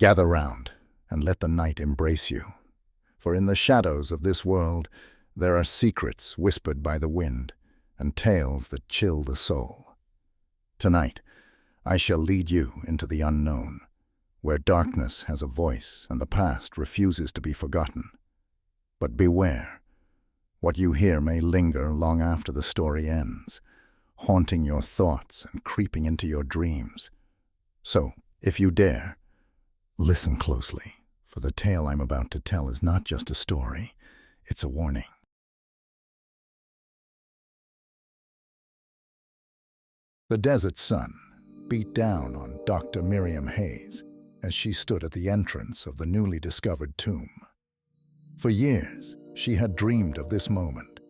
Gather round, and let the night embrace you. For in the shadows of this world, there are secrets whispered by the wind, and tales that chill the soul. Tonight, I shall lead you into the unknown, where darkness has a voice and the past refuses to be forgotten. But beware, what you hear may linger long after the story ends, haunting your thoughts and creeping into your dreams. So, if you dare, listen closely, for the tale I'm about to tell is not just a story, it's a warning. The desert sun beat down on Dr. Miriam Hayes as she stood at the entrance of the newly discovered tomb. For years, she had dreamed of this moment,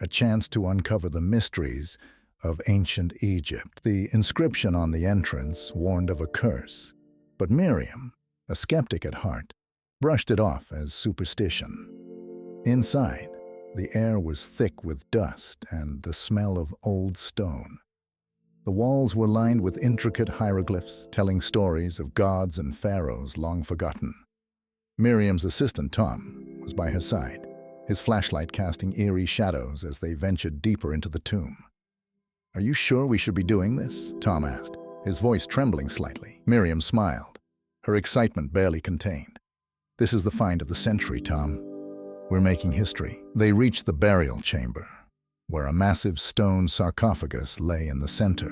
a chance to uncover the mysteries of ancient Egypt. The inscription on the entrance warned of a curse, but Miriam, a skeptic at heart, brushed it off as superstition. Inside, the air was thick with dust and the smell of old stone. The walls were lined with intricate hieroglyphs telling stories of gods and pharaohs long forgotten. Miriam's assistant, Tom, was by her side, his flashlight casting eerie shadows as they ventured deeper into the tomb. "Are you sure we should be doing this?" Tom asked, his voice trembling slightly. Miriam smiled, her excitement barely contained. "This is the find of the century, Tom. We're making history." They reached the burial chamber, where a massive stone sarcophagus lay in the center.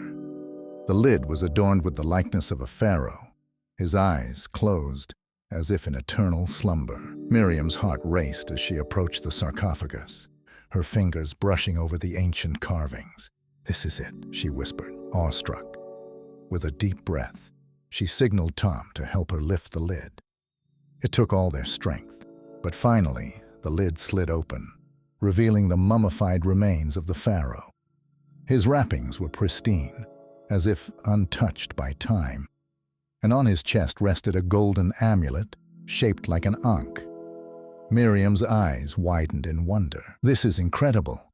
The lid was adorned with the likeness of a pharaoh, his eyes closed as if in eternal slumber. Miriam's heart raced as she approached the sarcophagus, her fingers brushing over the ancient carvings. "This is it," she whispered, awestruck. With a deep breath, she signaled Tom to help her lift the lid. It took all their strength, but finally the lid slid open, revealing the mummified remains of the pharaoh. His wrappings were pristine, as if untouched by time, and on his chest rested a golden amulet shaped like an ankh. Miriam's eyes widened in wonder. "This is incredible."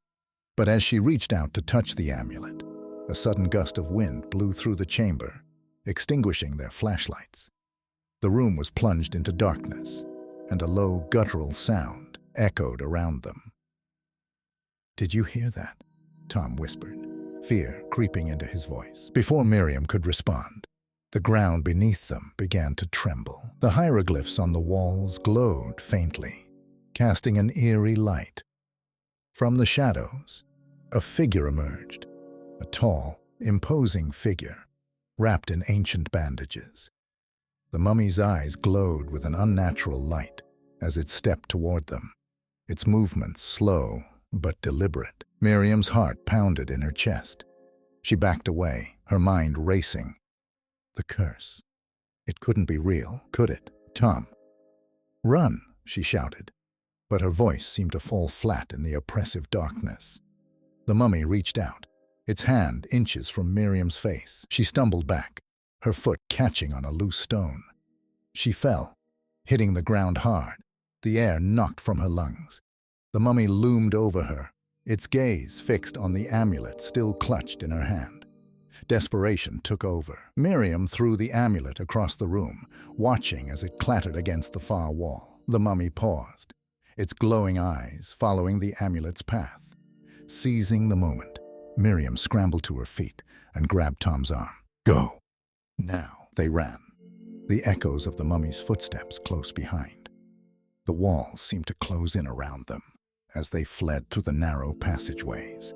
But as she reached out to touch the amulet, a sudden gust of wind blew through the chamber, extinguishing their flashlights. The room was plunged into darkness, and a low, guttural sound echoed around them. "Did you hear that?" Tom whispered, fear creeping into his voice. Before Miriam could respond, the ground beneath them began to tremble. The hieroglyphs on the walls glowed faintly, casting an eerie light. From the shadows, a figure emerged, a tall, imposing figure, wrapped in ancient bandages. The mummy's eyes glowed with an unnatural light as it stepped toward them, its movements slow but deliberate. Miriam's heart pounded in her chest. She backed away, her mind racing. The curse. It couldn't be real, could it? "Tom, run!" she shouted, but her voice seemed to fall flat in the oppressive darkness. The mummy reached out, its hand inches from Miriam's face. She stumbled back, her foot catching on a loose stone. She fell, hitting the ground hard, the air knocked from her lungs. The mummy loomed over her, its gaze fixed on the amulet still clutched in her hand. Desperation took over. Miriam threw the amulet across the room, watching as it clattered against the far wall. The mummy paused, its glowing eyes following the amulet's path. Seizing the moment, Miriam scrambled to her feet and grabbed Tom's arm. "Go!" Now they ran, the echoes of the mummy's footsteps close behind. The walls seemed to close in around them as they fled through the narrow passageways,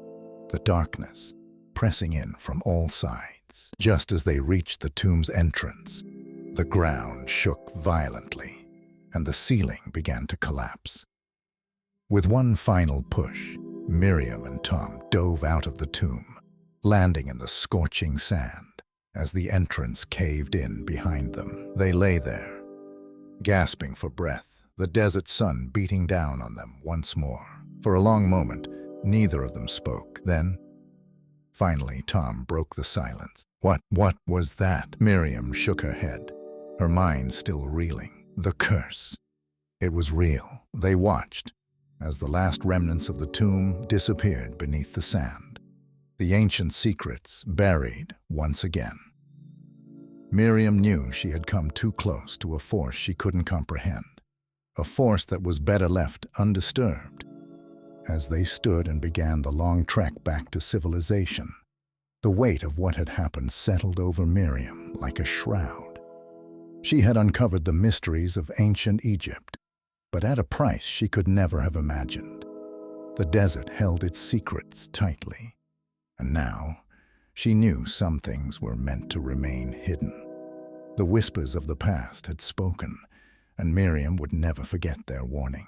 the darkness pressing in from all sides. Just as they reached the tomb's entrance, the ground shook violently, and the ceiling began to collapse. With one final push, Miriam and Tom dove out of the tomb, landing in the scorching sand as the entrance caved in behind them. They lay there, gasping for breath, the desert sun beating down on them once more. For a long moment, neither of them spoke. Then, finally, Tom broke the silence. What was that?" Miriam shook her head, her mind still reeling. "The curse. It was real." They watched as the last remnants of the tomb disappeared beneath the sand, the ancient secrets buried once again. Miriam knew she had come too close to a force she couldn't comprehend, a force that was better left undisturbed. As they stood and began the long trek back to civilization, the weight of what had happened settled over Miriam like a shroud. She had uncovered the mysteries of ancient Egypt, but at a price she could never have imagined. The desert held its secrets tightly, and now she knew some things were meant to remain hidden. The whispers of the past had spoken, and Miriam would never forget their warning.